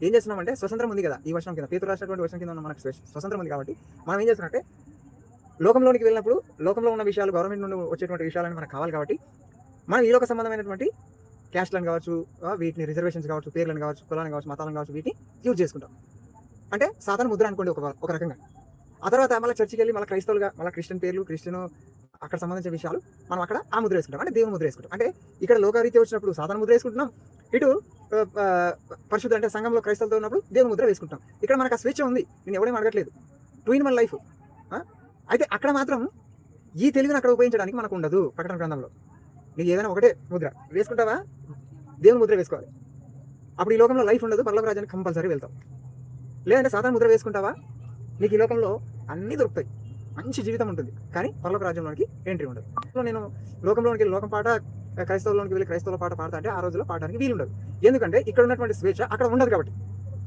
ఏం చేస్తున్నామంటే స్వతంత్రం ఉంది కదా ఈ వర్షం కింద, పేతురు రాసినటువంటి వర్షం కింద ఉన్న మనకు స్వతంత్రం ఉంది కాబట్టి మనం ఏం చేస్తున్నామంటే లోకంలోనికి వెళ్ళినప్పుడు లోకంలో ఉన్న విషయాలు, గవర్నమెంట్ నుండి వచ్చేటువంటి విషయాలని మనకు కావాలి కాబట్టి మనం ఈ లోక సంబంధమైనటువంటి క్యాస్ట్లను కావచ్చు, వీటిని రిజర్వేషన్స్ కావచ్చు, పేర్లను కావచ్చు, కులాలను కావచ్చు, మతాలను కావచ్చు, వీటిని యూజ్ చేసుకుంటాం. అంటే సాధారణ ముద్ర అనుకోండి ఒక రకంగా. ఆ తర్వాత మళ్ళీ చర్చికి వెళ్ళి మళ్ళీ క్రైస్తవులుగా మళ్ళీ క్రిస్టియన్ పేర్లు, క్రిస్టియన్ అక్కడ సంబంధించిన విషయాలు మనం అక్కడ ఆ ముద్ర వేసుకుంటాం, అంటే దేవుని ముద్ర వేసుకుంటాం. అంటే ఇక్కడ లోకరీత్యా వచ్చినప్పుడు సాధారణ ముద్ర వేసుకుంటున్నాం, ఇటు పరిశుద్ధ అంటే సంఘంలో క్రైస్తవులతో ఉన్నప్పుడు దేవుని ముద్ర వేసుకుంటాం. ఇక్కడ మనకు ఆ స్వేచ్ఛ ఉంది, నేను ఎవడేం అడగట్లేదు, 2 in 1 లైఫ్. అయితే అక్కడ మాత్రం ఈ తెలివిని అక్కడ ఉపయోగించడానికి మనకు ఉండదు. ప్రకటన గ్రంథంలో నీకు ఏదైనా ఒకటే ముద్ర వేసుకుంటావా, దేవుని ముద్ర వేసుకోవాలి. అప్పుడు ఈ లోకంలో లైఫ్ ఉండదు, పరలోక రాజ్యానికి కంపల్సరీ వెళ్తాం. లేదంటే సాధారణ ముద్ర వేసుకుంటావా, నీకు ఈ లోకంలో అన్నీ దొరుకుతాయి, మంచి జీవితం ఉంటుంది, కానీ పరలోక రాజ్యంలోనికి ఎంట్రీ ఉండదు. నేను లోకంలోనికి వెళ్ళి లోకం పాట, క్రైస్తవులోనికి వెళ్ళి క్రైస్తవుల పాట పాడతా అంటే ఆ రోజుల్లో పాడడానికి వీలు ఉండదు. ఎందుకంటే ఇక్కడ ఉన్నటువంటి స్వేచ్ఛ అక్కడ ఉండదు కాబట్టి.